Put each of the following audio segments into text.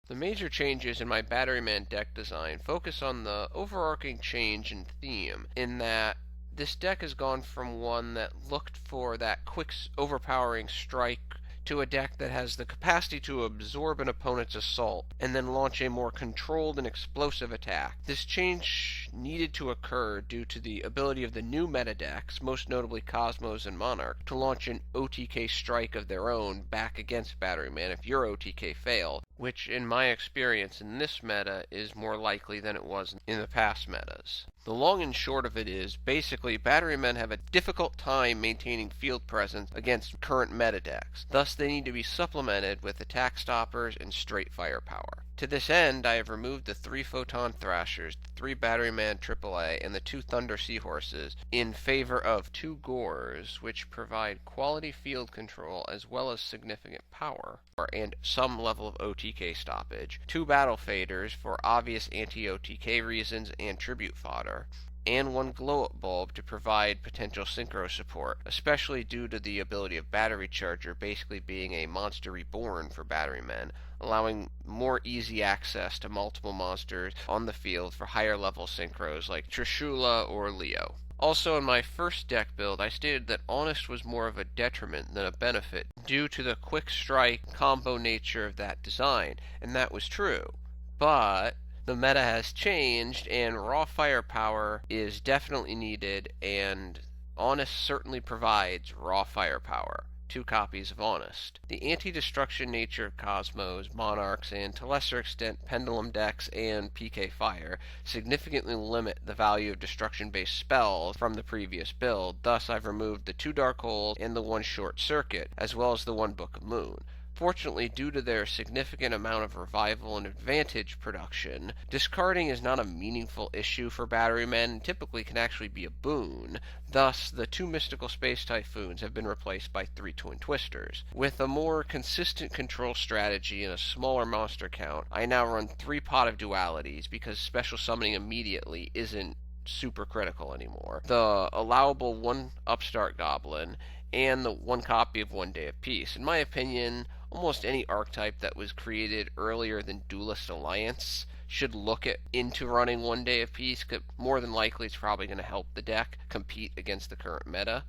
The major changes in my Batteryman deck design focus on the overarching change in theme, in that this deck has gone from one that looked for that quick, overpowering strike to a deck that has the capacity to absorb an opponent's assault and then launch a more controlled and explosive attack. This change needed to occur due to the ability of the new meta decks, most notably Cosmos and Monarch, to launch an OTK strike of their own back against Batteryman if your OTK failed, which in my experience in this meta is more likely than it was in the past metas. The long and short of it is, basically, Batterymen have a difficult time maintaining field presence against current meta decks. Thus, they need to be supplemented with attack stoppers and straight firepower. To this end, I have removed the 3 Photon Thrashers, the 3 Batteryman AAA, and the 2 Thunder Seahorses in favor of 2 Gorz, which provide quality field control as well as significant power and some level of OTK stoppage, 2 Battle Faders for obvious anti-OTK reasons and tribute fodder, and 1 glow-up bulb to provide potential synchro support, especially due to the ability of Battery Charger basically being a monster reborn for Batterymen, allowing more easy access to multiple monsters on the field for higher level synchros like Trishula or Leo. Also, in my first deck build, I stated that Honest was more of a detriment than a benefit due to the quick strike combo nature of that design, and that was true. But the meta has changed, and raw firepower is definitely needed, and Honest certainly provides raw firepower. 2 copies of Honest. The anti-destruction nature of Cosmos, Monarchs, and to lesser extent Pendulum decks and PK Fire significantly limit the value of destruction-based spells from the previous build. Thus, I've removed the 2 Dark Holes and the 1 Short Circuit, as well as the 1 Book of Moon. Fortunately, due to their significant amount of revival and advantage production, discarding is not a meaningful issue for Batterymen and typically can actually be a boon. Thus, the 2 Mystical Space Typhoons have been replaced by 3 Twin Twisters. With a more consistent control strategy and a smaller monster count, I now run 3 Pot of Dualities because special summoning immediately isn't super critical anymore. The allowable 1 Upstart Goblin and the 1 copy of 1 Day of Peace. In my opinion, almost any archetype that was created earlier than Duelist Alliance should look into running 1 Day of Peace, because more than likely it's probably going to help the deck compete against the current meta.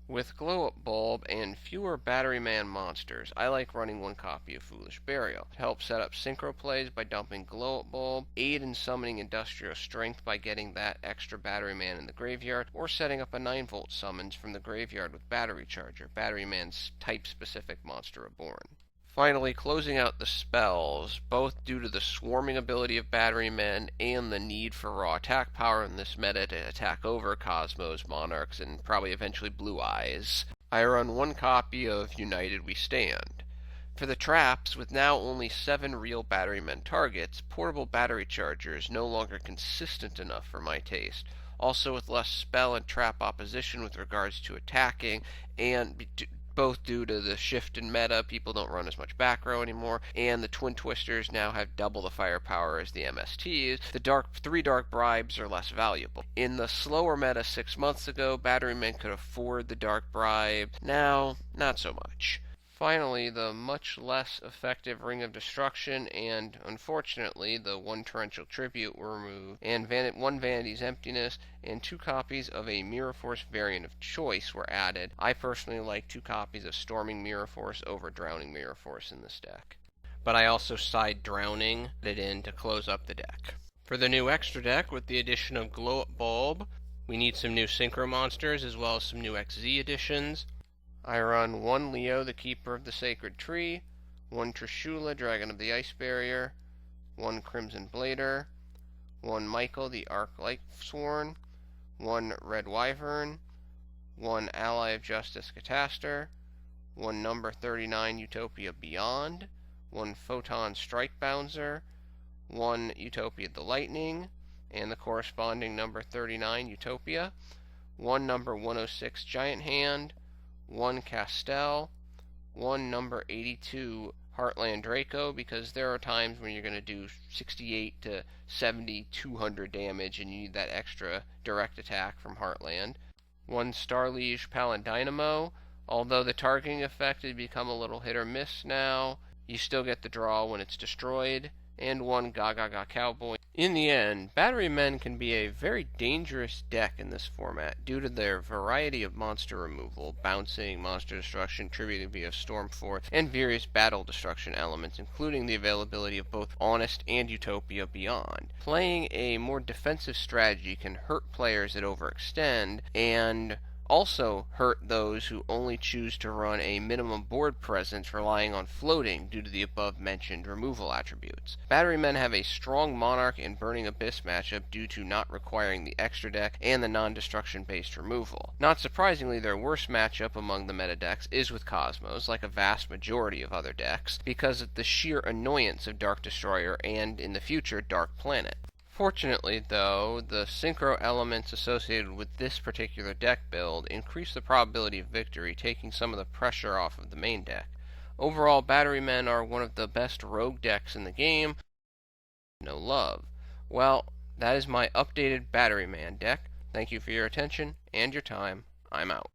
With Glow-Up Bulb and fewer Batteryman monsters, I like running 1 copy of Foolish Burial. It helps set up synchro plays by dumping Glow-Up Bulb, aid in summoning Industrial Strength by getting that extra Batteryman in the graveyard, or setting up a 9-volt summons from the graveyard with Battery Charger, Batteryman's type-specific monster reborn. Finally, closing out the spells, both due to the swarming ability of Batterymen and the need for raw attack power in this meta to attack over Cosmos, Monarchs, and probably eventually Blue Eyes, I run 1 copy of United We Stand. For the traps, with now only 7 real Batterymen targets, portable Battery Charger is no longer consistent enough for my taste. Also, with less spell and trap opposition with regards to attacking, and both due to the shift in meta, people don't run as much back row anymore, and the Twin Twisters now have double the firepower as the MSTs. The 3 Dark Bribes are less valuable. In the slower meta 6 months ago, Batterymen could afford the Dark Bribe. Now, not so much. Finally, the much less effective Ring of Destruction and, unfortunately, the 1 Torrential Tribute were removed, and 1 Vanity's Emptiness and 2 copies of a Mirror Force variant of choice were added. I personally like 2 copies of Storming Mirror Force over Drowning Mirror Force in this deck. But I also side Drowning it in to close up the deck. For the new extra deck, with the addition of Glow-Up Bulb, we need some new Synchro monsters as well as some new XZ additions. I run 1 Leo, the Keeper of the Sacred Tree, 1 Trishula, Dragon of the Ice Barrier, 1 Crimson Blader, 1 Michael, the Arch-Lightsworn, 1 Red Wyvern, 1 Ally of Justice Catastor, 1 number 39 Utopia Beyond, 1 Photon Strike Bounzer, 1 Utopia the Lightning, and the corresponding number 39 Utopia, 1 number 106 Giant Hand, 1 Castel, 1 number 82 Heartland Draco, because there are times when you're going to do 68 to 70, 200 damage and you need that extra direct attack from Heartland. 1 Starliege Paladynamo, although the targeting effect has become a little hit or miss now, you still get the draw when it's destroyed. and one Gaga Cowboy. In the end, Batterymen can be a very dangerous deck in this format due to their variety of monster removal, bouncing, monster destruction, Tribute of Stormforth, and various battle destruction elements, including the availability of both Honest and Utopia Beyond. Playing a more defensive strategy can hurt players that overextend, and also hurt those who only choose to run a minimum board presence relying on floating due to the above-mentioned removal attributes. Batterymen have a strong Monarch and Burning Abyss matchup due to not requiring the extra deck and the non-destruction based removal. Not surprisingly, their worst matchup among the meta decks is with Cosmos, like a vast majority of other decks, because of the sheer annoyance of Dark Destroyer and, in the future, Dark Planet. Fortunately, though, the synchro elements associated with this particular deck build increase the probability of victory, taking some of the pressure off of the main deck. Overall, Batterymen are one of the best rogue decks in the game. No love. Well, that is my updated Batteryman deck. Thank you for your attention and your time. I'm out.